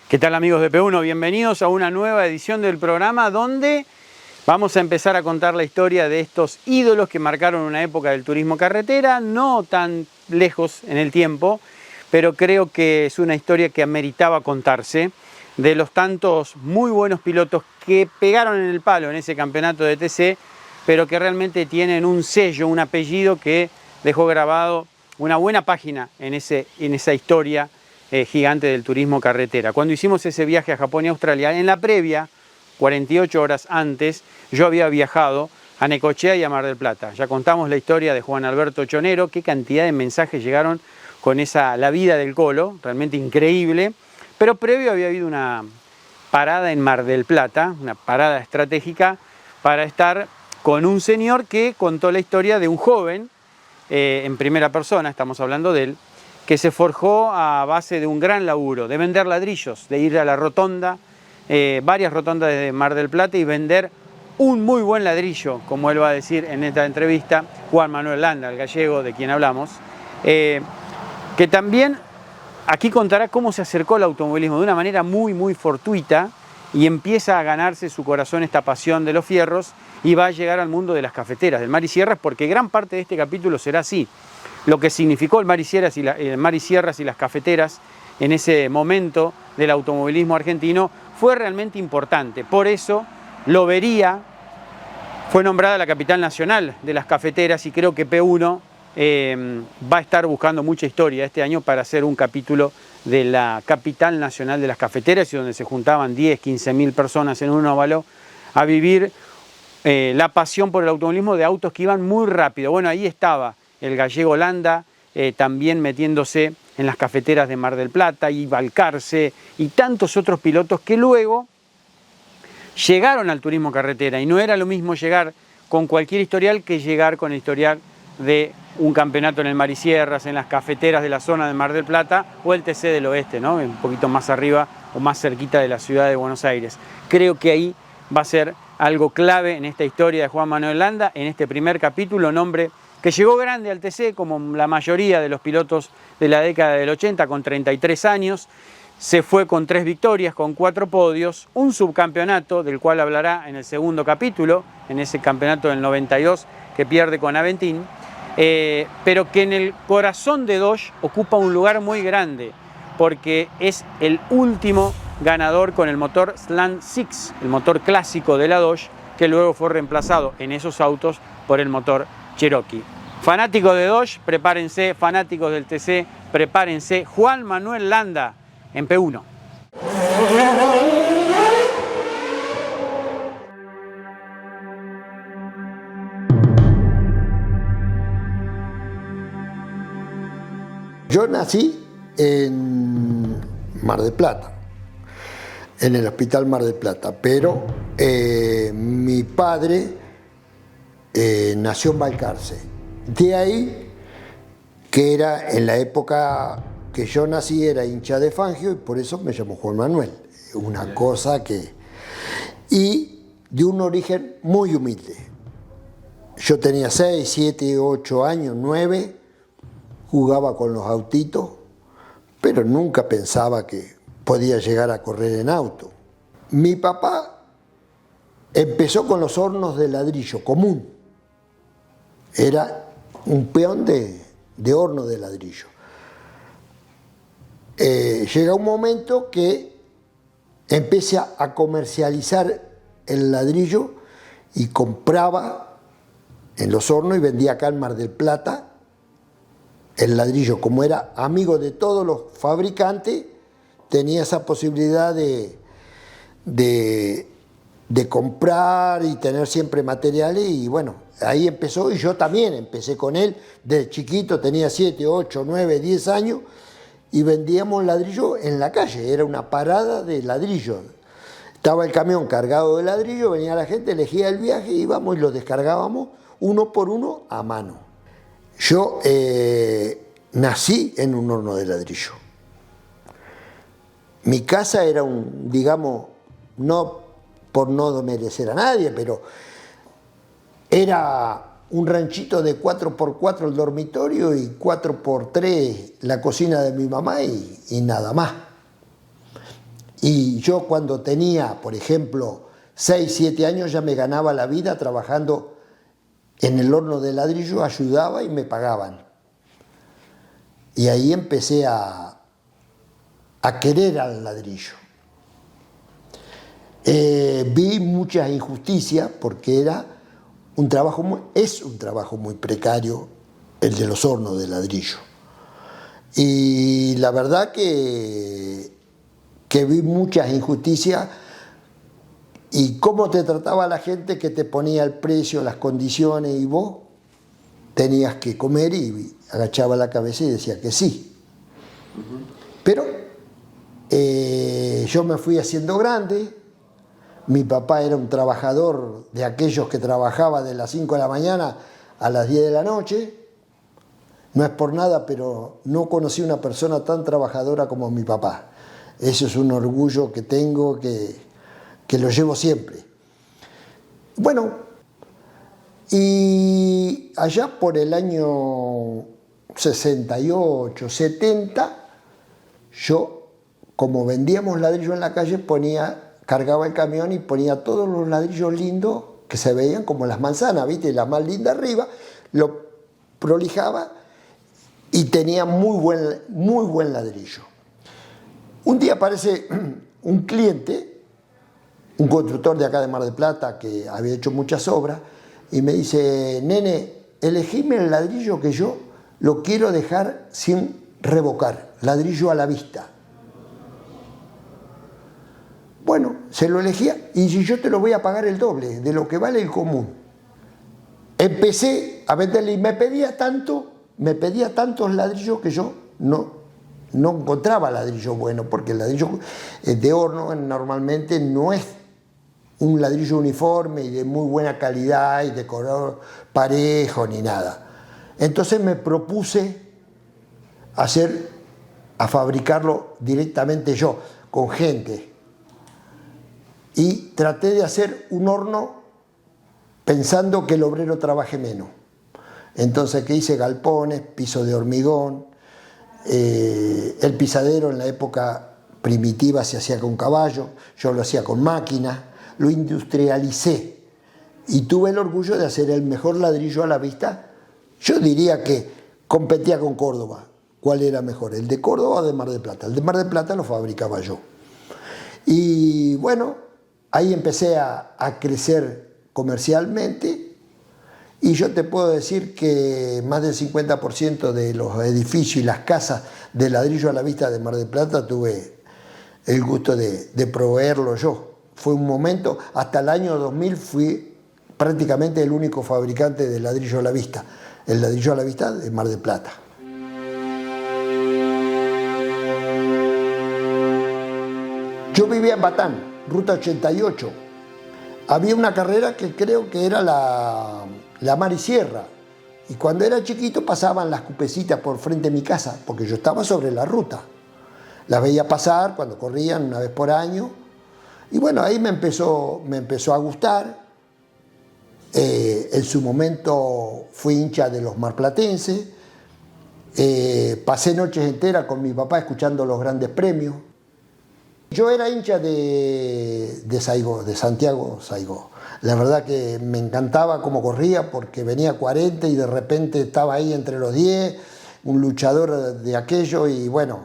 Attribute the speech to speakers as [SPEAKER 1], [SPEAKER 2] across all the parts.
[SPEAKER 1] ¿Qué tal, amigos de P1? Bienvenidos a una nueva edición del programa donde vamos a empezar a contar la historia de estos ídolos que marcaron una época del turismo carretera, no tan lejos en el tiempo, pero creo que es una historia que ameritaba contarse, de los tantos muy buenos pilotos que pegaron en el palo en ese campeonato de TC, pero que realmente tienen un sello, un apellido que dejó grabado una buena página en esa historia gigante del turismo carretera. Cuando hicimos ese viaje a Japón y Australia, en la previa, 48 horas antes, yo había viajado a Necochea y a Mar del Plata. Ya contamos la historia de Juan Alberto Chonero, qué cantidad de mensajes llegaron con la vida del Colo, realmente increíble. Pero previo había habido una parada en Mar del Plata, una parada estratégica para estar con un señor que contó la historia de un joven, en primera persona, estamos hablando de él, que se forjó a base de un gran laburo, de vender ladrillos, de ir a la rotonda, varias rotondas de Mar del Plata y vender un muy buen ladrillo, como él va a decir en esta entrevista, Juan Manuel Landa, el gallego de quien hablamos, que también aquí contará cómo se acercó al automovilismo de una manera muy fortuita y empieza a ganarse su corazón esta pasión de los fierros y va a llegar al mundo de las cafeteras, del Mar y Sierras, porque gran parte de este capítulo será así. Lo que significó el Mar y Sierras y las cafeteras en ese momento del automovilismo argentino fue realmente importante. Por eso Lobería fue nombrada la capital nacional de las cafeteras y creo que P1 va a estar buscando mucha historia este año para hacer un capítulo de la capital nacional de las cafeteras y donde se juntaban 10, 15 mil personas en un óvalo a vivir la pasión por el automovilismo de autos que iban muy rápido. Bueno, ahí estaba el gallego Landa, también metiéndose en las cafeteras de Mar del Plata y Balcarce y tantos otros pilotos que luego llegaron al turismo carretera y no era lo mismo llegar con cualquier historial que llegar con el historial de un campeonato en el Mar y Sierras, en las cafeteras de la zona de Mar del Plata o el TC del Oeste, ¿no? Un poquito más arriba o más cerquita de la ciudad de Buenos Aires. Creo que ahí va a ser algo clave en esta historia de Juan Manuel Landa, en este primer capítulo, nombre que llegó grande al TC, como la mayoría de los pilotos de la década del 80, con 33 años, se fue con 3 victorias, con 4 podios, un subcampeonato, del cual hablará en el segundo capítulo, en ese campeonato del 92 que pierde con Aventín, pero que en el corazón de Dodge ocupa un lugar muy grande, porque es el último ganador con el motor Slant 6, el motor clásico de la Dodge, que luego fue reemplazado en esos autos por el motor Cherokee. Fanáticos de Dodge, prepárense, fanáticos del TC, prepárense. Juan Manuel Landa en P1.
[SPEAKER 2] Yo nací en Mar del Plata, en el Hospital Mar del Plata, pero mi padre nació en Balcarce. De ahí que era en la época que yo nací era hincha de Fangio y por eso me llamó Juan Manuel. Una cosa que... Y de un origen muy humilde. Yo tenía 6, 7, 8 años, 9, jugaba con los autitos, pero nunca pensaba que podía llegar a correr en auto. Mi papá empezó con los hornos de ladrillo común. Era un peón de horno de ladrillo. Llega un momento que empieza a comercializar el ladrillo y compraba en los hornos y vendía acá en Mar del Plata el ladrillo. Como era amigo de todos los fabricantes, tenía esa posibilidad de comprar y tener siempre materiales y bueno, ahí empezó y yo también empecé con él desde chiquito, tenía 7, 8, 9, 10 años y vendíamos ladrillo en la calle, era una parada de ladrillo. Estaba el camión cargado de ladrillo, venía la gente, elegía el viaje, íbamos y lo descargábamos uno por uno a mano. Yo nací en un horno de ladrillo. Mi casa era digamos, no por no merecer a nadie, pero era un ranchito de 4x4 el dormitorio y 4x3 la cocina de mi mamá y nada más. Y yo cuando tenía, por ejemplo, 6, 7 años ya me ganaba la vida trabajando en el horno de ladrillo, ayudaba y me pagaban. Y ahí empecé a querer al ladrillo. Vi muchas injusticias porque es un trabajo muy precario el de los hornos de ladrillo. Y la verdad que vi muchas injusticias y cómo te trataba la gente que te ponía el precio, las condiciones y vos tenías que comer y agachaba la cabeza y decía que sí. Pero yo me fui haciendo grande. Mi papá era un trabajador de aquellos que trabajaba de las 5 de la mañana a las 10 de la noche. No es por nada, pero no conocí una persona tan trabajadora como mi papá. Eso es un orgullo que tengo, que lo llevo siempre. Bueno, y allá por el año 68, 70, yo, como vendíamos ladrillo en la calle, cargaba el camión y ponía todos los ladrillos lindos que se veían como las manzanas, ¿viste? La más linda arriba, lo prolijaba y tenía muy buen ladrillo. Un día aparece un cliente, un constructor de acá de Mar del Plata que había hecho muchas obras y me dice: nene, elegime el ladrillo que yo lo quiero dejar sin revocar, ladrillo a la vista. Bueno, se lo elegía y yo te lo voy a pagar el doble de lo que vale el común. Empecé a venderle y me pedía tantos ladrillos que yo no encontraba ladrillo bueno, porque el ladrillo de horno normalmente no es un ladrillo uniforme y de muy buena calidad y de color parejo ni nada. Entonces me propuse a fabricarlo directamente yo, con gente. Y traté de hacer un horno pensando que el obrero trabaje menos. Entonces, ¿qué hice? Galpones, piso de hormigón. El pisadero en la época primitiva se hacía con caballo, yo lo hacía con máquina, lo industrialicé y tuve el orgullo de hacer el mejor ladrillo a la vista. Yo diría que competía con Córdoba. ¿Cuál era mejor? ¿El de Córdoba o de Mar del Plata? El de Mar del Plata lo fabricaba yo. Y bueno, ahí empecé a crecer comercialmente y yo te puedo decir que más del 50% de los edificios y las casas de ladrillo a la vista de Mar del Plata tuve el gusto de proveerlo yo. Fue un momento, hasta el año 2000 fui prácticamente el único fabricante de ladrillo a la vista, el ladrillo a la vista de Mar del Plata. Yo vivía en Batán, ruta 88. Había una carrera que creo que era la Mar y Sierra. Y cuando era chiquito pasaban las cupecitas por frente de mi casa, porque yo estaba sobre la ruta. Las veía pasar cuando corrían una vez por año. Y bueno, ahí me empezó a gustar. En su momento fui hincha de los marplatenses. Pasé noches enteras con mi papá escuchando los grandes premios. Yo era hincha de Saigó, de Santiago Saigó. La verdad que me encantaba cómo corría porque venía 40 y de repente estaba ahí entre los 10, un luchador de aquello y bueno,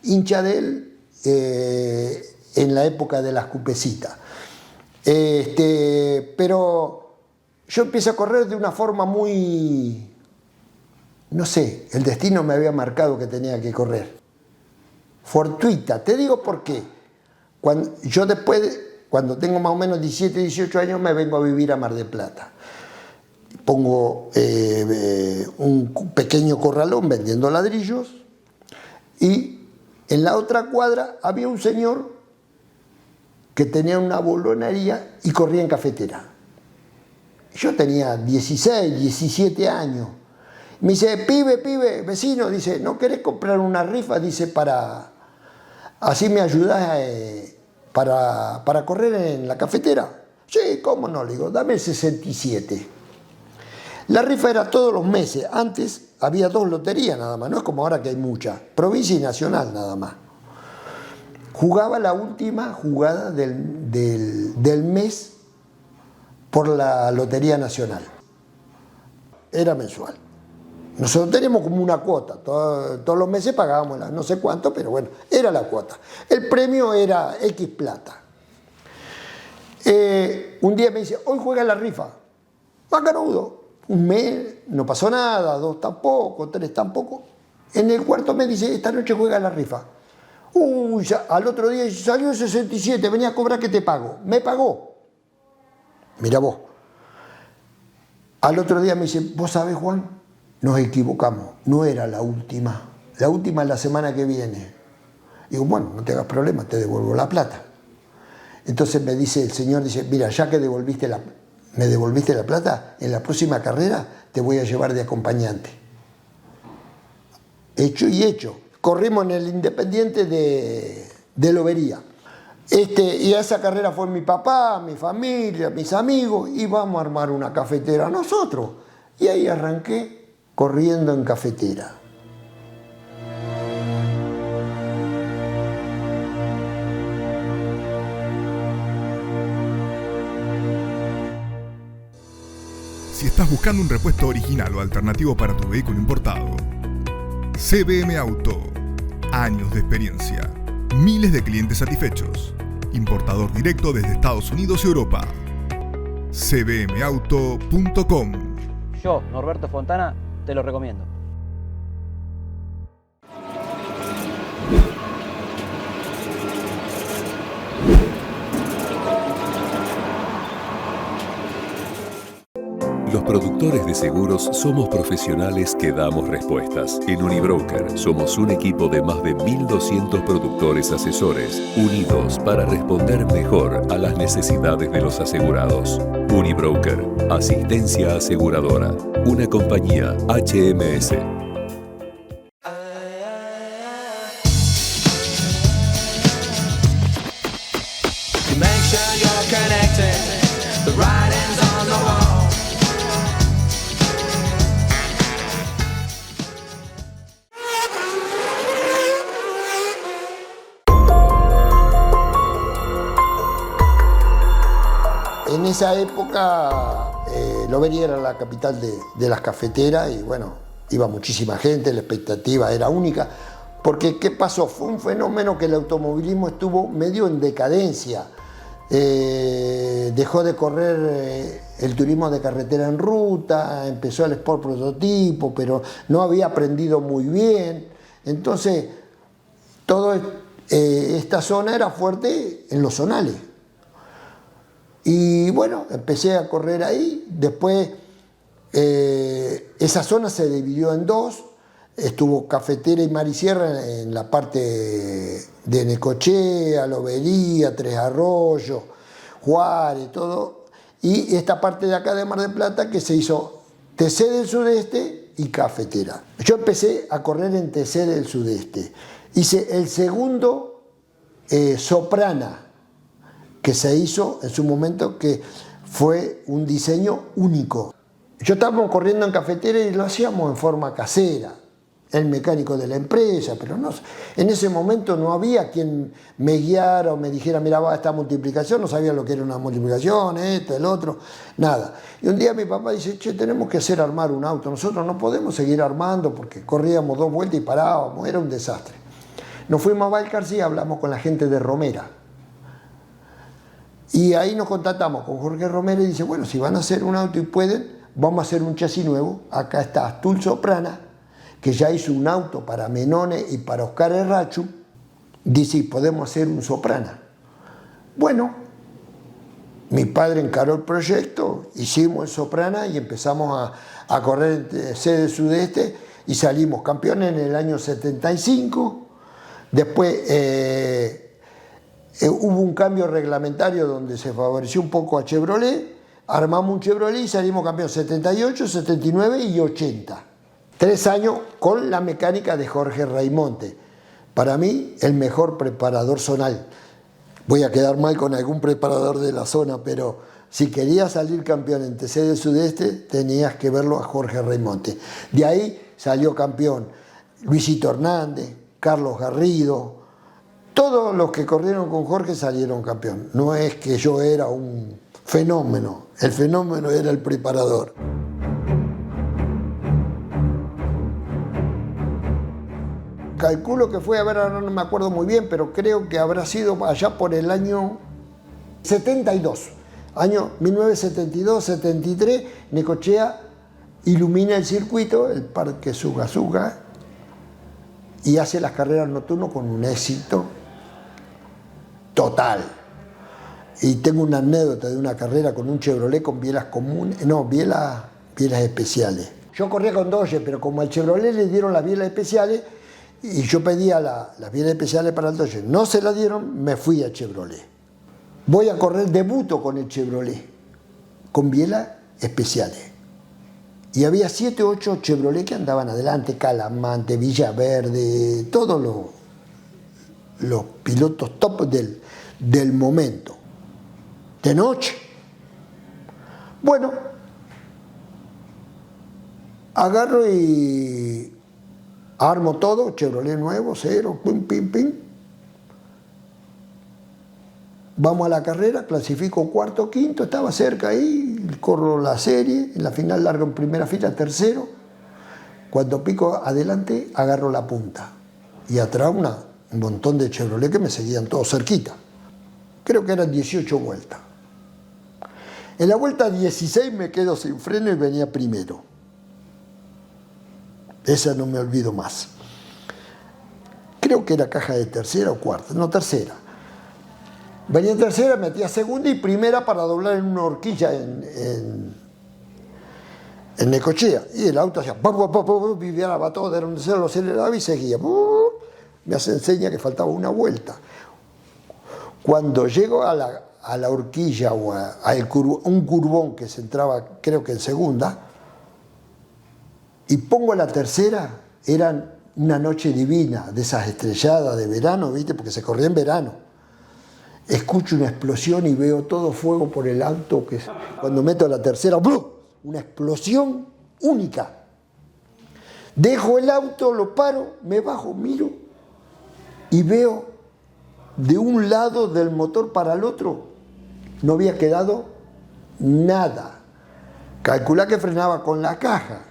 [SPEAKER 2] hincha de él en la época de las cupecitas. Pero yo empecé a correr de una forma muy, no sé, el destino me había marcado que tenía que correr. Fortuita, te digo por qué. Cuando tengo más o menos 17, 18 años, me vengo a vivir a Mar del Plata. Pongo un pequeño corralón vendiendo ladrillos y en la otra cuadra había un señor que tenía una bolonería y corría en cafetera. Yo tenía 16, 17 años. Me dice: pibe, vecino, dice, ¿no querés comprar una rifa? Dice, así me ayudás para correr en la cafetera. Sí, ¿cómo no? Le digo, dame 67. La rifa era todos los meses. Antes había 2 loterías nada más, no es como ahora que hay muchas. Provincia y nacional nada más. jugaba la última jugada del mes por la Lotería Nacional. Era mensual. Nosotros teníamos como una cuota, todos los meses pagábamos no sé cuánto, pero bueno, era la cuota. El premio era X plata. Un día me dice, hoy juega la rifa. Macanudo. Un mes no pasó nada, 2 tampoco, 3 tampoco. En el cuarto mes dice, esta noche juega la rifa. Uy, al otro día salió 67, venía a cobrar que te pago. Me pagó. Mira vos. Al otro día me dice, vos sabés, Juan, nos equivocamos, no era la última. La última es la semana que viene. Digo, bueno, no te hagas problema, te devuelvo la plata. Entonces me dice el señor, dice, mira, ya que me devolviste la plata, en la próxima carrera te voy a llevar de acompañante. Hecho y hecho. Corrimos en el Independiente de Lobería. Y a esa carrera fue mi papá, mi familia, mis amigos, y vamos a armar una cafetera nosotros. Y ahí arranqué corriendo en cafetera.
[SPEAKER 3] Si estás buscando un repuesto original o alternativo para tu vehículo importado, CBM Auto. Años de experiencia. Miles de clientes satisfechos. Importador directo desde Estados Unidos y Europa. cbmauto.com.
[SPEAKER 4] Yo, Norberto Fontana, te lo recomiendo.
[SPEAKER 5] Los productores de seguros somos profesionales que damos respuestas. En Unibroker somos un equipo de más de 1.200 productores asesores, unidos para responder mejor a las necesidades de los asegurados. Unibroker, asistencia aseguradora, una compañía HMS.
[SPEAKER 2] En esa época, Lobería era la capital de las cafeteras y bueno, iba muchísima gente, la expectativa era única. Porque, ¿qué pasó? Fue un fenómeno que el automovilismo estuvo medio en decadencia. Dejó de correr el turismo de carretera en ruta, empezó el Sport prototipo, pero no había aprendido muy bien. Entonces, toda esta zona era fuerte en los zonales. Y bueno, empecé a correr ahí. Después, esa zona se dividió en dos. Estuvo Cafetera y Marisierra en la parte de Necochea, Lobería, Tres Arroyos, Juárez, todo. Y esta parte de acá de Mar del Plata que se hizo TC del Sudeste y Cafetera. Yo empecé a correr en TC del Sudeste. Hice el segundo Soprana, que se hizo en su momento, que fue un diseño único. Yo estábamos corriendo en Cafetera y lo hacíamos en forma casera. El mecánico de la empresa, pero no, en ese momento no había quien me guiara o me dijera, mira, va esta multiplicación, no sabía lo que era una multiplicación, esto, el otro, nada. Y un día mi papá dice, che, tenemos que hacer armar un auto, nosotros no podemos seguir armando porque corríamos 2 vueltas y parábamos, era un desastre. Nos fuimos a Balcarce y hablamos con la gente de Romera. Y ahí nos contactamos con Jorge Romero y dice, bueno, si van a hacer un auto y pueden, vamos a hacer un chasis nuevo. Acá está Astul Soprana, que ya hizo un auto para Menone y para Oscar Errachu. Dice, podemos hacer un Soprana. Bueno, mi padre encaró el proyecto, hicimos el Soprana y empezamos a correr en sede sudeste y salimos campeones en el año 75. Después hubo un cambio reglamentario donde se favoreció un poco a Chevrolet, armamos un Chevrolet y salimos campeones 78, 79 y 80. 3 años con la mecánica de Jorge Raimonte. Para mí, el mejor preparador zonal. Voy a quedar mal con algún preparador de la zona, pero si querías salir campeón en TC del Sudeste, tenías que verlo a Jorge Raimonte. De ahí salió campeón Luisito Hernández, Carlos Garrido, Todos los que corrieron con Jorge salieron campeón. No es que yo era un fenómeno, el fenómeno era el preparador. Calculo que fue, a ver, ahora no me acuerdo muy bien, pero creo que habrá sido allá por el año 72. Año 1972-73, Necochea ilumina el circuito, el Parque Sugasuga, y hace las carreras nocturnas con un éxito total. Y tengo una anécdota de una carrera con un Chevrolet con bielas comunes, no, bielas especiales. Yo corría con Dodge, pero como al Chevrolet le dieron las bielas especiales, y yo pedía las bielas especiales para el Dodge, no se las dieron, me fui a Chevrolet. Voy a correr, debuto con el Chevrolet, con bielas especiales. Y había 7 o 8 Chevrolet que andaban adelante, Calamante, Villaverde, todos los pilotos top del momento. De noche. Bueno, agarro y armo todo, Chevrolet nuevo, cero, pim, pim, pim. Vamos a la carrera, clasifico cuarto, quinto, estaba cerca ahí, corro la serie, en la final largo en primera fila, tercero. Cuando pico adelante, agarro la punta. Y atrás un montón de Chevrolet que me seguían todos cerquita. Creo que eran 18 vueltas. En la vuelta 16 me quedo sin freno y venía primero. Esa no me olvido más. Creo que era caja de tercera o cuarta, no, tercera. Venía en tercera, metía segunda y primera para doblar en una horquilla en Necochea. Y el auto hacía viviaba todo, era donde se lo aceleraba y seguía. Me hace enseña que faltaba una vuelta. Cuando llego a la horquilla o un curvón que se entraba, creo que en segunda, y pongo la tercera, eran una noche divina, de esas estrelladas de verano, ¿viste? Porque se corría en verano. Escucho una explosión y veo todo fuego por el auto. Cuando meto la tercera, ¡blum!, una explosión única. Dejo el auto, lo paro, me bajo, miro y veo de un lado del motor para el otro no había quedado nada. Calculá que frenaba con la caja.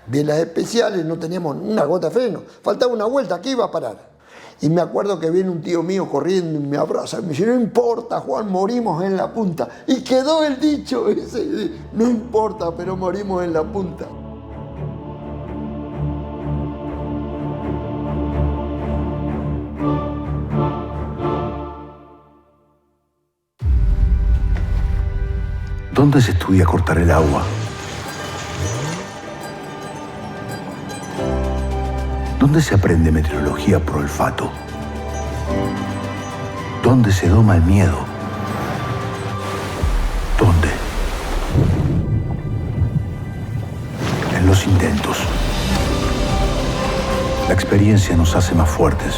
[SPEAKER 2] Bielas especiales, no teníamos una gota de freno. Faltaba una vuelta, ¿qué iba a parar? Y me acuerdo que viene un tío mío corriendo y me abraza y me dice, no importa, Juan, morimos en la punta. Y quedó el dicho ese, no importa, pero morimos en la punta.
[SPEAKER 6] ¿Dónde se estudia cortar el agua? ¿Dónde se aprende meteorología por olfato? ¿Dónde se doma el miedo? ¿Dónde? En los intentos. La experiencia nos hace más fuertes.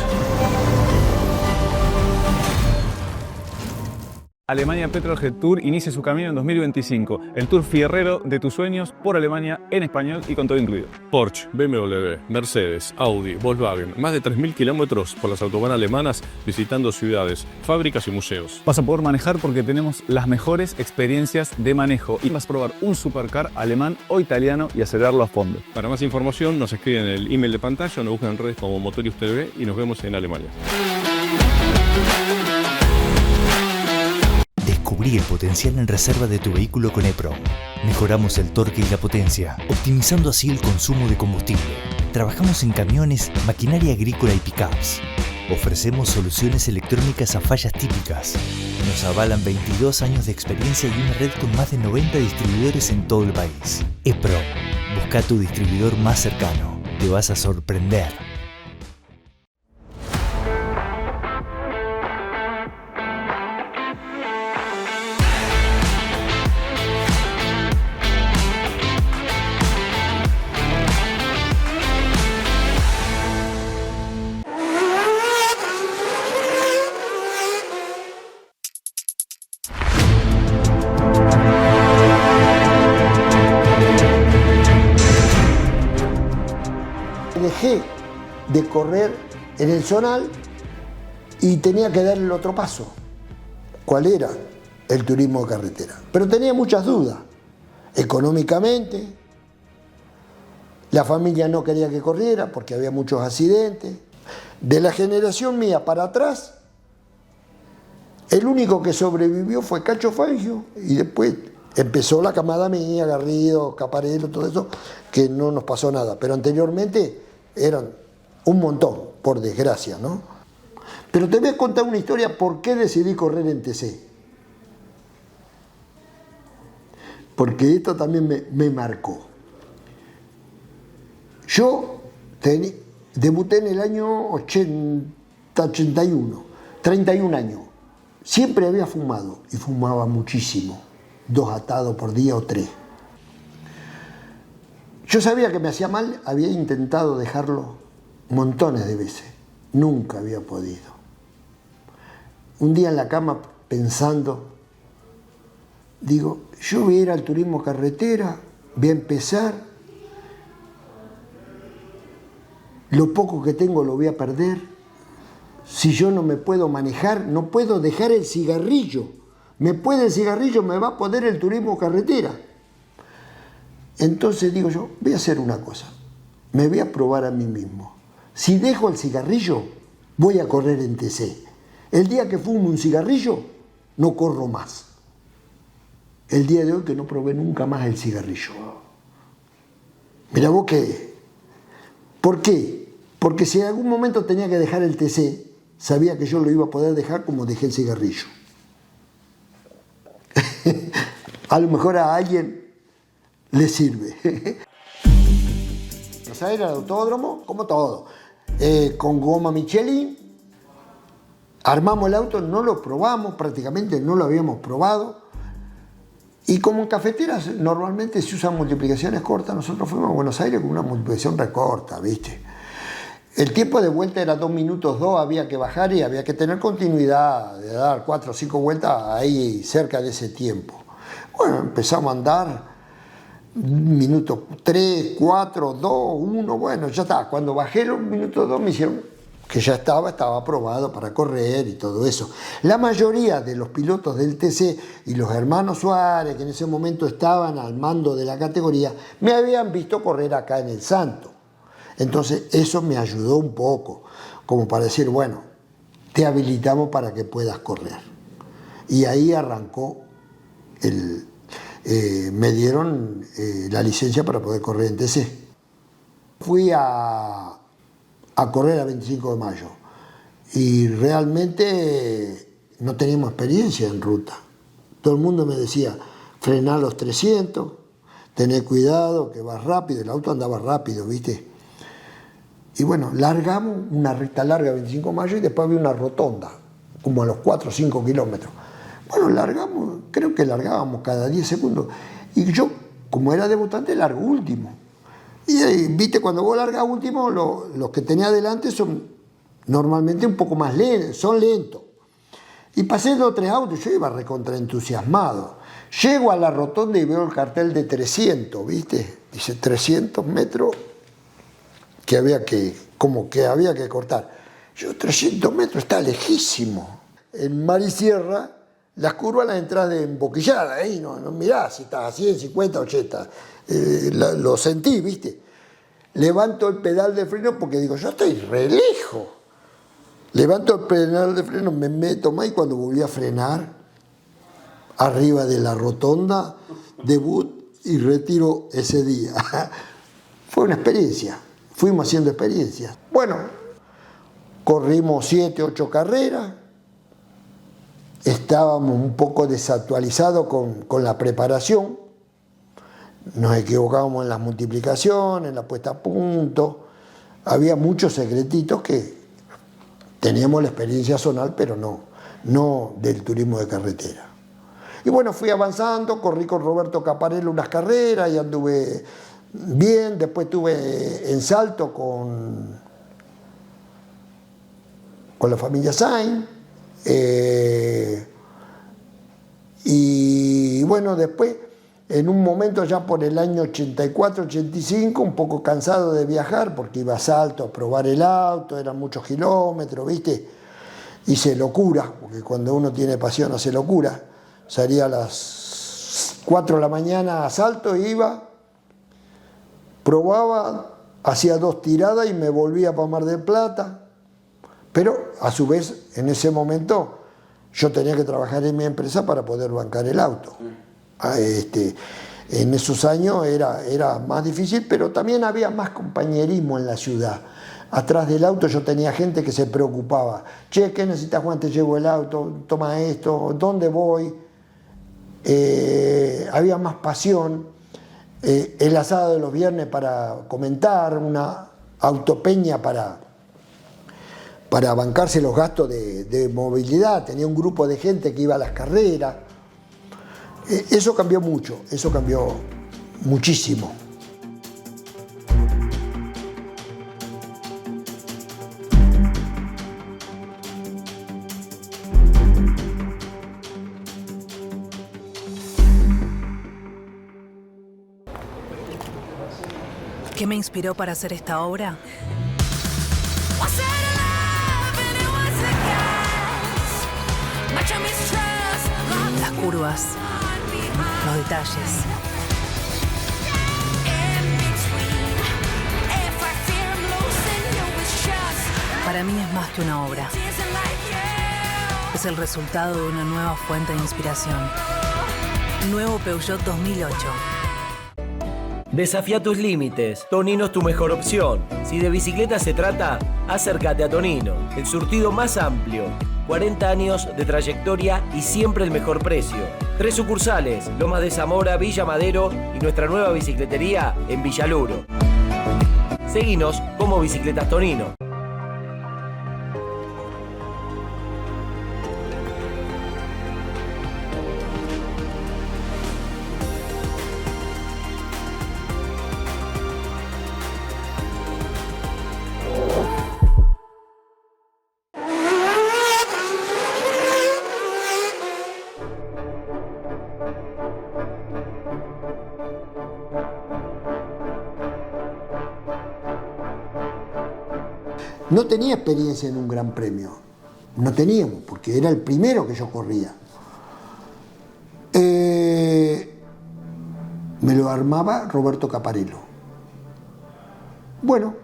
[SPEAKER 7] Alemania Petrolhead Tour inicia su camino en 2025. El tour fierrero de tus sueños por Alemania en español y con todo incluido.
[SPEAKER 8] Porsche, BMW, Mercedes, Audi, Volkswagen. Más de 3.000 kilómetros por las autobahnas alemanas visitando ciudades, fábricas y museos.
[SPEAKER 7] Vas a poder manejar porque tenemos las mejores experiencias de manejo y vas a probar un supercar alemán o italiano y acelerarlo a fondo.
[SPEAKER 8] Para más información nos escriben en el email de pantalla o nos buscan en redes como Motorius TV y nos vemos en Alemania.
[SPEAKER 9] Descubrí el potencial en reserva de tu vehículo con EPROM. Mejoramos el torque y la potencia, optimizando así el consumo de combustible. Trabajamos en camiones, maquinaria agrícola y pickups. Ofrecemos soluciones electrónicas a fallas típicas. Nos avalan 22 años de experiencia y una red con más de 90 distribuidores en todo el país. EPROM. Busca tu distribuidor más cercano. Te vas a sorprender.
[SPEAKER 2] Dejé de correr en el zonal y tenía que dar el otro paso. ¿Cuál era? El turismo de carretera. Pero tenía muchas dudas. Económicamente, la familia no quería que corriera porque había muchos accidentes. De la generación mía para atrás, el único que sobrevivió fue Cacho Fangio, y después empezó la camada mía, Garrido, Caparello, todo eso, que no nos pasó nada. Pero anteriormente eran un montón, por desgracia, ¿no? Pero te voy a contar una historia por qué decidí correr en TC. Porque esto también me marcó. Yo debuté en el año 81, 31 años. Siempre había fumado, y fumaba muchísimo, 2 atados por día o 3. Yo sabía que me hacía mal, había intentado dejarlo montones de veces, nunca había podido. Un día en la cama pensando, digo, yo voy a ir al turismo carretera, voy a empezar, lo poco que tengo lo voy a perder. Si yo no me puedo manejar, no puedo dejar el cigarrillo. Me puede el cigarrillo, me va a poder el turismo carretera. Entonces digo yo, voy a hacer una cosa. Me voy a probar a mí mismo. Si dejo el cigarrillo, voy a correr en TC. El día que fumo un cigarrillo, no corro más. El día de hoy que no probé nunca más el cigarrillo. Mirá vos qué. ¿Por qué? Porque si en algún momento tenía que dejar el TC, sabía que yo lo iba a poder dejar como dejé el cigarrillo. A lo mejor a alguien le sirve. Buenos Aires, el autódromo, como todo. Con goma Michelin. Armamos el auto, no lo probamos, prácticamente no lo habíamos probado. Y como en cafeteras normalmente se usan multiplicaciones cortas, nosotros fuimos a Buenos Aires con una multiplicación recorta, ¿viste? El tiempo de vuelta era 2 minutos 2, había que bajar y había que tener continuidad de dar 4 o 5 vueltas ahí cerca de ese tiempo. Bueno, empezamos a andar, minuto 3, 4, 2, 1, bueno, ya está. Cuando bajé los minutos 2 me hicieron que ya estaba aprobado para correr y todo eso. La mayoría de los pilotos del TC y los hermanos Suárez, que en ese momento estaban al mando de la categoría, me habían visto correr acá en El Santo. Entonces eso me ayudó un poco, como para decir, bueno, te habilitamos para que puedas correr. Y ahí arrancó, me dieron la licencia para poder correr en TC. Fui a correr a 25 de mayo y realmente no teníamos experiencia en ruta. Todo el mundo me decía, frená los 300, tené cuidado, que vas rápido, el auto andaba rápido, ¿viste? Y bueno, largamos una recta larga 25 de mayo y después había una rotonda, como a los 4 o 5 kilómetros. Bueno, largamos, creo que largábamos cada 10 segundos. Y yo, como era debutante, largo último. Y viste, cuando vos largas último, los que tenía adelante son normalmente un poco más lentos, son lentos. Y pasé 2 o 3 autos, yo iba recontraentusiasmado. Llego a la rotonda y veo el cartel de 300, ¿viste? Dice 300 metros que había que cortar. Yo, 300 metros está lejísimo. En Mar y Sierra, las curvas las entras de emboquillada, ahí no mirás si estás a 100, 50, 80. Lo sentí, ¿viste? Levanto el pedal de freno porque digo, yo estoy re lejos. Levanto el pedal de freno, me meto más y cuando volví a frenar, arriba de la rotonda, debut y retiro ese día. Fue una experiencia. Fuimos haciendo experiencias. Bueno, corrimos 7, 8 carreras. Estábamos un poco desactualizados con la preparación. Nos equivocábamos en las multiplicaciones, en la puesta a punto. Había muchos secretitos que teníamos la experiencia zonal, pero no del turismo de carretera. Y bueno, fui avanzando, corrí con Roberto Caparello unas carreras y anduve bien. Después estuve en Salto con la familia Sainz. Y bueno, después, en un momento ya por el año 84, 85, un poco cansado de viajar porque iba a Salto a probar el auto, eran muchos kilómetros, ¿viste? hice locura, porque cuando uno tiene pasión hace locura. Salía a las 4 de la mañana a Salto, iba, probaba, hacía 2 tiradas y me volvía para Mar del Plata. Pero a su vez, en ese momento, yo tenía que trabajar en mi empresa para poder bancar el auto. En esos años era más difícil, pero también había más compañerismo en la ciudad. Atrás del auto yo tenía gente que se preocupaba. Che, ¿qué necesitas, Juan? Te llevo el auto, toma esto, ¿dónde voy? Había más pasión. El asado de los viernes para comentar, una autopeña para bancarse los gastos de movilidad. Tenía un grupo de gente que iba a las carreras. Eso cambió mucho, eso cambió muchísimo.
[SPEAKER 10] ¿Qué me inspiró para hacer esta obra? Las curvas, los detalles. Para mí es más que una obra. Es el resultado de una nueva fuente de inspiración. Nuevo Peugeot 2008.
[SPEAKER 11] Desafía tus límites. Tonino es tu mejor opción. Si de bicicleta se trata, acércate a Tonino. El surtido más amplio. 40 años de trayectoria y siempre el mejor precio. 3 sucursales, Lomas de Zamora, Villa Madero y nuestra nueva bicicletería en Villaluro. Seguinos como Bicicletas Tonino.
[SPEAKER 2] No tenía experiencia en un gran premio, no teníamos, porque era el primero que yo corría. Me lo armaba Roberto Caparello. Bueno,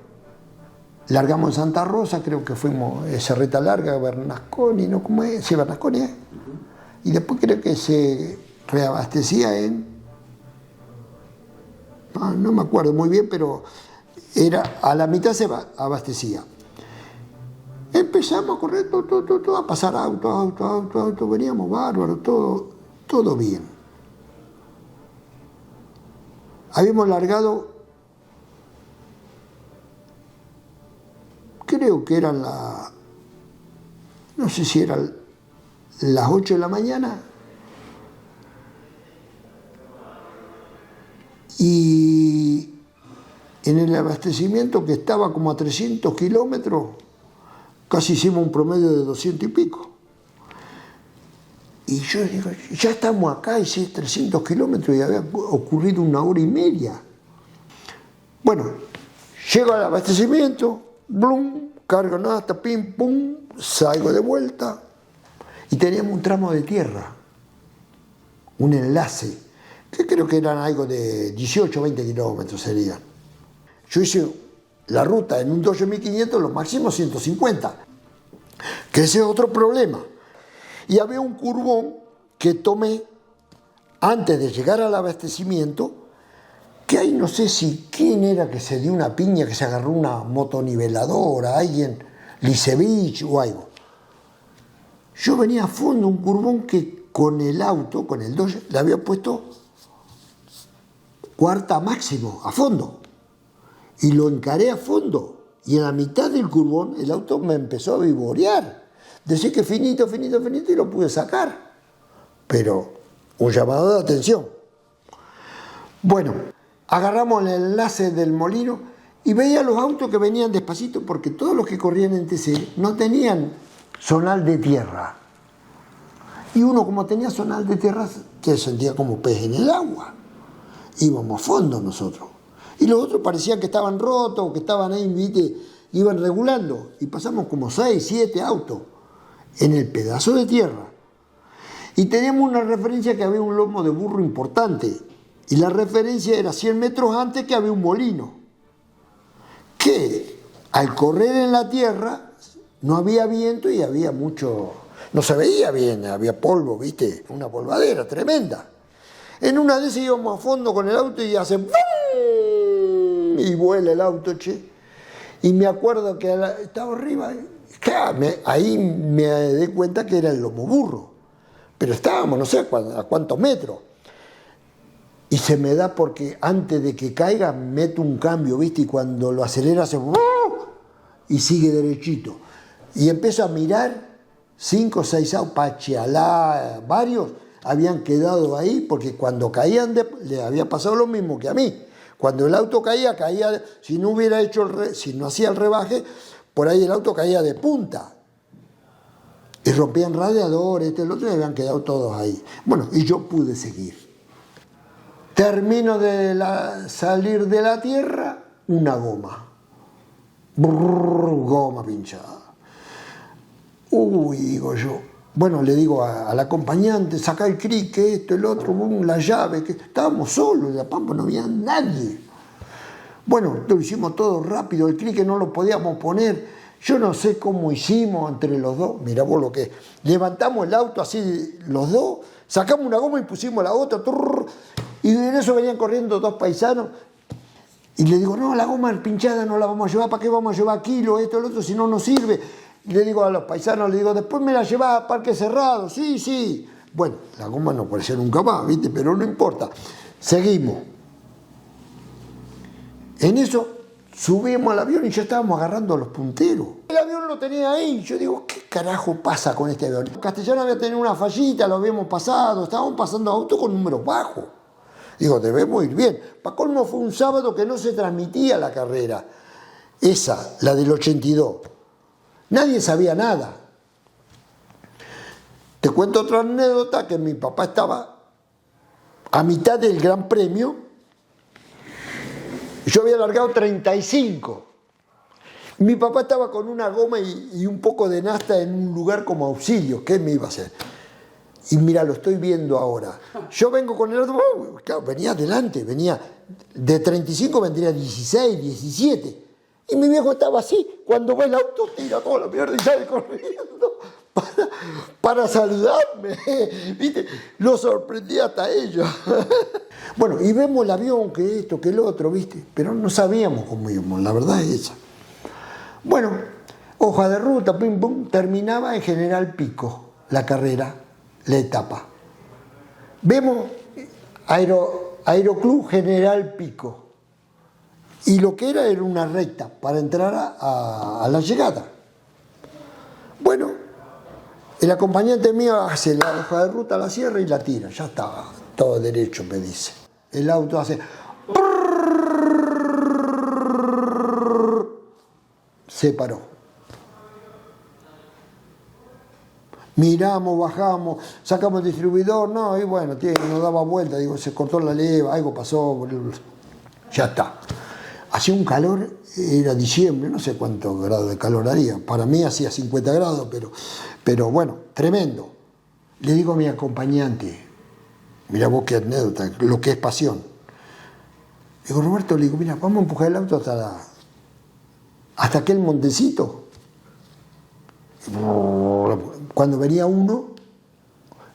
[SPEAKER 2] largamos en Santa Rosa, creo que fuimos Serreta Larga, Bernasconi, ¿no? ¿Cómo es? Sí, Bernasconi, ¿eh? Y después creo que se reabastecía en... no me acuerdo muy bien, pero era a la mitad se abastecía. Empezamos a correr, todo, a pasar auto, veníamos bárbaros, todo bien. Habíamos largado, creo que eran no sé si eran las 8 de la mañana, y en el abastecimiento, que estaba como a 300 kilómetros, casi hicimos un promedio de 200 y pico. Y yo digo, ya estamos acá, hice 300 kilómetros y había ocurrido 1 hora y media. Bueno, llego al abastecimiento, blum, cargo nafta, pim, pum, salgo de vuelta y teníamos un tramo de tierra, un enlace, que creo que eran algo de 18 o 20 kilómetros serían. Yo hice la ruta en un 12.500, lo máximo 150, que ese es otro problema. Y había un curvón que tomé antes de llegar al abastecimiento, que ahí no sé si quién era que se dio una piña, que se agarró una motoniveladora, alguien, Licevich o algo. Yo venía a fondo, un curvón que con el auto, con el Dodge, le había puesto cuarta máximo, a fondo. Y lo encaré a fondo. Y en la mitad del curvón el auto me empezó a vivorear. Decía que finito, y lo pude sacar. Pero un llamado de atención. Bueno, agarramos el enlace del molino y veía los autos que venían despacito, porque todos los que corrían en TC no tenían zonal de tierra. Y uno, como tenía zonal de tierra, se sentía como pez en el agua. Íbamos a fondo nosotros. Y los otros parecían que estaban rotos, que estaban ahí, ¿viste? Iban regulando. Y pasamos como 6, 7 autos. en el pedazo de tierra. Y teníamos una referencia que había un lomo de burro importante. Y la referencia era 100 metros antes que había un molino. Que al correr en la tierra no había viento y había mucho... No se veía bien, había polvo, ¿viste? Una polvadera tremenda. En una de esas íbamos a fondo con el auto y hace... ¡bum! Y vuela el auto, che. Y me acuerdo que estaba arriba. Ahí me di cuenta que era el lomo burro. Pero estábamos, no sé a cuántos metros. Y se me da porque antes de que caiga meto un cambio, ¿viste? Y cuando lo acelera hace... y sigue derechito. Y empiezo a mirar 5 o 6 autos, Pachialá, varios habían quedado ahí porque cuando caían le había pasado lo mismo que a mí. Cuando el auto caía, si no hubiera hecho si no hacía el rebaje, por ahí el auto caía de punta. Y rompían radiadores, el otro, y habían quedado todos ahí. Bueno, y yo pude seguir. Termino de salir de la tierra, una goma. Brrr, goma pinchada. Uy, digo yo. Bueno, le digo al acompañante, saca el crique, esto, el otro, la llave. Que estábamos solos, en la Pampa no había nadie. Bueno, lo hicimos todo rápido, el crique no lo podíamos poner. Yo no sé cómo hicimos entre los dos. Mirá vos lo que es. Levantamos el auto así los dos, sacamos una goma y pusimos la otra. Y en eso venían corriendo 2 paisanos. Y le digo, no, la goma pinchada no la vamos a llevar. ¿Para qué vamos a llevar kilos, esto, el otro, si no nos sirve? Y le digo a los paisanos, después me la llevás a Parque Cerrado. Sí, sí. Bueno, la goma no apareció nunca más, ¿viste? Pero no importa. Seguimos. En eso subimos al avión y ya estábamos agarrando a los punteros. El avión lo tenía ahí. Yo digo, ¿qué carajo pasa con este avión? Castellano había tenido una fallita, lo habíamos pasado. Estábamos pasando autos con números bajos. Digo, debemos ir bien. Para colmo fue un sábado que no se transmitía la carrera. Esa, la del 82. Nadie sabía nada. Te cuento otra anécdota, que mi papá estaba a mitad del Gran Premio. Yo había largado 35. Mi papá estaba con una goma y un poco de nafta en un lugar como auxilio. ¿Qué me iba a hacer? Y mira, lo estoy viendo ahora. Yo vengo con el auto, claro, venía adelante, venía de 35, vendría 16, 17. Y mi viejo estaba así. Cuando ve el auto, tira toda la mierda y sale corriendo para saludarme. ¿Viste? Lo sorprendí hasta ellos. Bueno, y vemos el avión, que esto, que el otro, ¿viste? Pero no sabíamos cómo íbamos, la verdad es esa. Bueno, hoja de ruta, pim, pum, terminaba en General Pico la carrera, la etapa. Vemos Aeroclub General Pico. Y lo que era una recta para entrar a la llegada. Bueno, el acompañante mío hace la hoja de ruta, la cierra y la tira. Ya estaba, todo derecho, me dice. El auto hace... Se paró. Miramos, bajamos, sacamos el distribuidor, no, y bueno, no daba vuelta, digo, se cortó la leva, algo pasó, ya está. Hacía un calor, era diciembre, no sé cuántos grados de calor haría. Para mí hacía 50 grados, pero bueno, tremendo. Le digo a mi acompañante, mira vos qué anécdota, lo que es pasión. Digo, Roberto, le digo, mira, vamos a empujar el auto hasta aquel montecito. Cuando venía uno,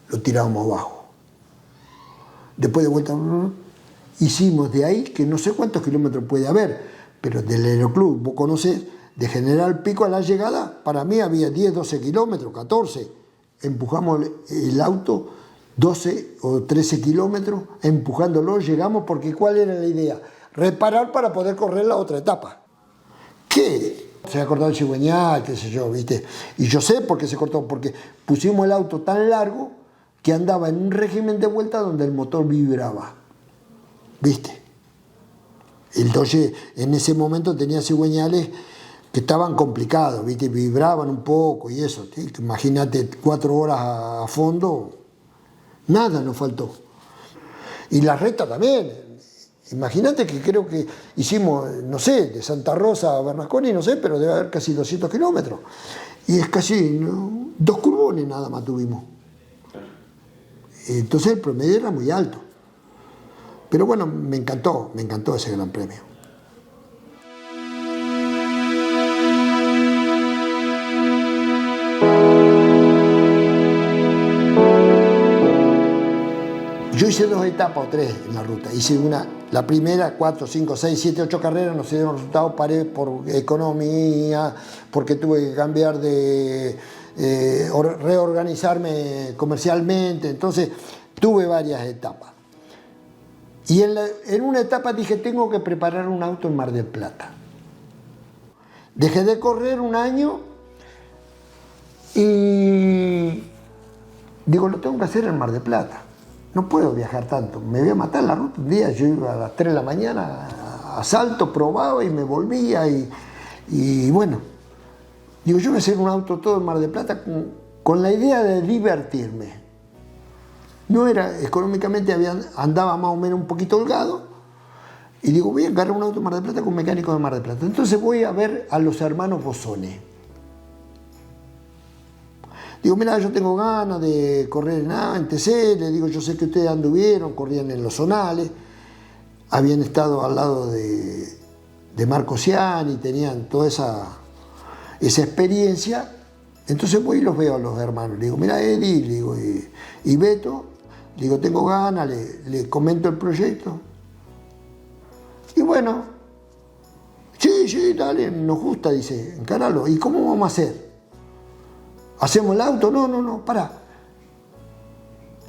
[SPEAKER 2] lo tirábamos abajo. Después de vuelta... Hicimos de ahí, que no sé cuántos kilómetros puede haber, pero del Aeroclub, vos conocés, de General Pico a la llegada, para mí había 10, 12 kilómetros, 14. Empujamos el auto 12 o 13 kilómetros, empujándolo, llegamos, porque ¿cuál era la idea? Reparar para poder correr la otra etapa. ¿Qué? Se ha cortado el cigüeñal, qué sé yo, ¿viste? Y yo sé por qué se cortó, porque pusimos el auto tan largo que andaba en un régimen de vuelta donde el motor vibraba. ¿Viste? Entonces, en ese momento tenía cigüeñales que estaban complicados, ¿viste? Vibraban un poco y eso. ¿Sí? Imagínate 4 horas a fondo, nada nos faltó. Y la recta también. Imagínate que creo que hicimos, no sé, de Santa Rosa a Bernasconi, no sé, pero debe haber casi 200 kilómetros. Y es casi, ¿no? 2 curbones nada más tuvimos. Entonces el promedio era muy alto. Pero bueno, me encantó ese Gran Premio. Yo hice 2 etapas o 3 en la ruta. Hice la primera, 4, 5, 6, 7, 8 carreras, no se dieron resultados, paré por economía, porque tuve que cambiar reorganizarme comercialmente, entonces tuve varias etapas. Y en una etapa dije, tengo que preparar un auto en Mar del Plata. Dejé de correr un año y digo, lo tengo que hacer en Mar del Plata. No puedo viajar tanto, me voy a matar la ruta. Un día yo iba a las 3 de la mañana a Salto, probaba y me volvía y bueno, digo, yo voy a hacer un auto todo en Mar del Plata con la idea de divertirme. No era, económicamente andaba más o menos un poquito holgado y digo, voy a agarrar un auto en Mar del Plata con mecánico de Mar del Plata. Entonces voy a ver a los hermanos Bosone. Digo, mira, yo tengo ganas de correr en TC, le digo, yo sé que ustedes anduvieron, corrían en los zonales, habían estado al lado de Marco Ciani, tenían toda esa experiencia. Entonces voy y los veo a los hermanos, le digo, mira Eddie, le digo, y Beto, le digo, tengo ganas, le comento el proyecto. Y bueno, sí, dale, nos gusta, dice, encáralo. ¿Y cómo vamos a hacer? ¿Hacemos el auto? No, pará.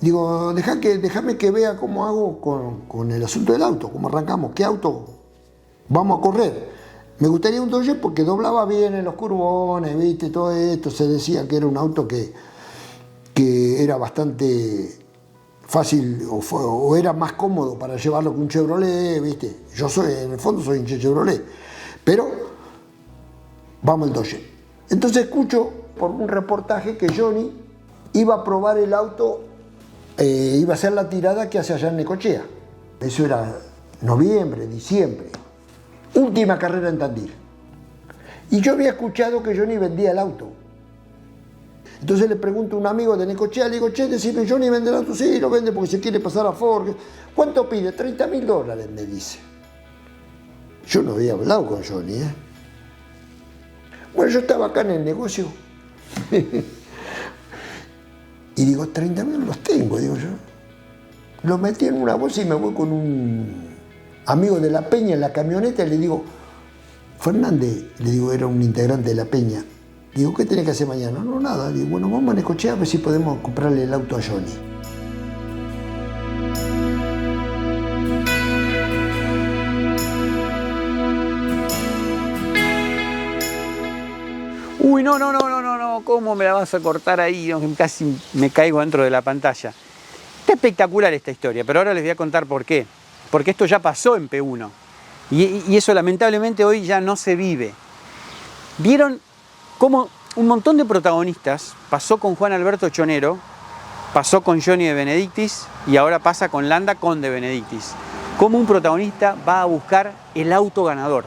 [SPEAKER 2] Digo, déjame que vea cómo hago con el asunto del auto, cómo arrancamos, qué auto vamos a correr. Me gustaría un Dodge porque doblaba bien en los curbones, viste, todo esto. Se decía que era un auto que era bastante fácil o era más cómodo para llevarlo que un Chevrolet, viste. Yo en el fondo soy un Chevrolet, pero vamos al Dodge. Entonces escucho por un reportaje que Johnny iba a probar el auto, iba a hacer la tirada que hace allá en Necochea. Eso era noviembre, diciembre. Última carrera en Tandil. Y yo había escuchado que Johnny vendía el auto. Entonces le pregunto a un amigo de Necochea, le digo, che, decime, ¿Johnny vende el auto? Sí, lo vende porque se quiere pasar a Ford. ¿Cuánto pide? $30.000, me dice. Yo no había hablado con Johnny, ¿eh? Bueno, yo estaba acá en el negocio. Y digo, 30.000 los tengo, digo yo. Los metí en una bolsa y me voy con un amigo de La Peña en la camioneta y le digo, Fernández, le digo, era un integrante de La Peña. Digo, ¿qué tenés que hacer mañana? No, nada. Digo, bueno, vamos a Necochea a ver si podemos comprarle el auto a Johnny.
[SPEAKER 1] Uy, no, ¿cómo me la vas a cortar ahí? Casi me caigo dentro de la pantalla. Está espectacular esta historia, pero ahora les voy a contar por qué. Porque esto ya pasó en P1. Y eso lamentablemente hoy ya no se vive. ¿Vieron cómo un montón de protagonistas pasó con Juan Alberto Chonero, pasó con Johnny De Benedictis y ahora pasa con Landa con De Benedictis? Cómo un protagonista va a buscar el auto ganador,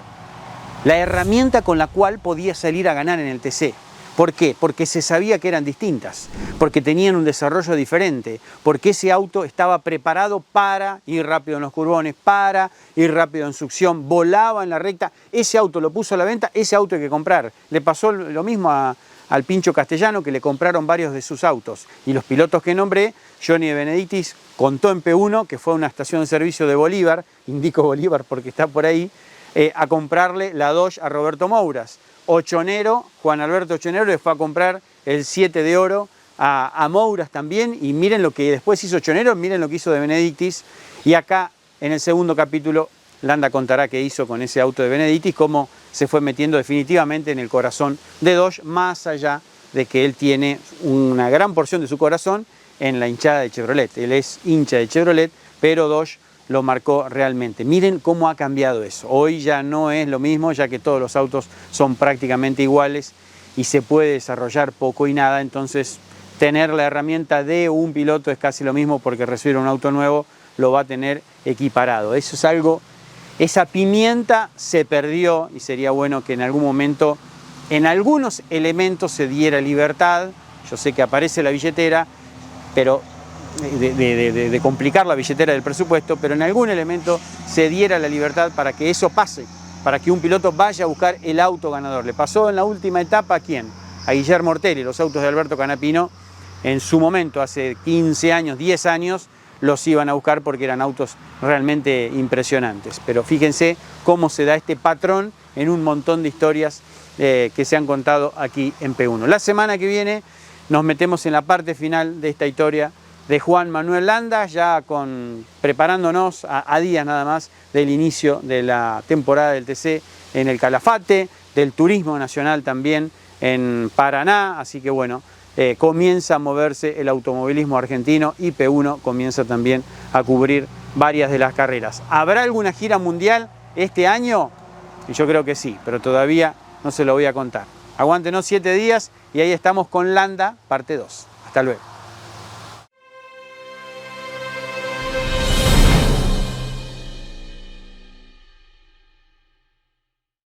[SPEAKER 1] la herramienta con la cual podía salir a ganar en el TC. ¿Por qué? Porque se sabía que eran distintas, porque tenían un desarrollo diferente, porque ese auto estaba preparado para ir rápido en los curbones, para ir rápido en succión, volaba en la recta. Ese auto lo puso a la venta, ese auto hay que comprar. Le pasó lo mismo al Pincho Castellano, que le compraron varios de sus autos. Y los pilotos que nombré, Johnny De Benedictis contó en P1, que fue a una estación de servicio de Bolívar, indico Bolívar porque está por ahí, a comprarle la Dodge a Roberto Mouras. Ochonero, Juan Alberto Ochonero, le fue a comprar el 7 de oro a Mouras también, y miren lo que después hizo Ochonero, miren lo que hizo De Benedictis, y acá en el segundo capítulo Landa contará qué hizo con ese auto de Benedictis, cómo se fue metiendo definitivamente en el corazón de Dodge, más allá de que él tiene una gran porción de su corazón en la hinchada de Chevrolet. Él es hincha de Chevrolet, pero Dodge lo marcó realmente. Miren cómo ha cambiado eso. Hoy ya no es lo mismo, ya que todos los autos son prácticamente iguales y se puede desarrollar poco y nada. Entonces, tener la herramienta de un piloto es casi lo mismo, porque recibir un auto nuevo lo va a tener equiparado. Eso es algo, esa pimienta se perdió, y sería bueno que en algún momento, en algunos elementos se diera libertad yo sé que aparece la billetera, pero de complicar la billetera del presupuesto, pero en algún elemento se diera la libertad para que eso pase, para que un piloto vaya a buscar el auto ganador. Le pasó en la última etapa ¿a quién? A Guillermo Ortelli. Los autos de Alberto Canapino en su momento, hace 15 años, 10 años, los iban a buscar porque eran autos realmente impresionantes. Pero fíjense cómo se da este patrón en un montón de historias que se han contado aquí en P1. La semana que viene nos metemos en la parte final de esta historia de Juan Manuel Landa, ya preparándonos a días nada más del inicio de la temporada del TC en el Calafate, del turismo nacional también en Paraná, así que bueno, comienza a moverse el automovilismo argentino y P1 comienza también a cubrir varias de las carreras. ¿Habrá alguna gira mundial este año? Yo creo que sí, pero todavía no se lo voy a contar. Aguántenos 7 días y ahí estamos con Landa, parte 2. Hasta luego.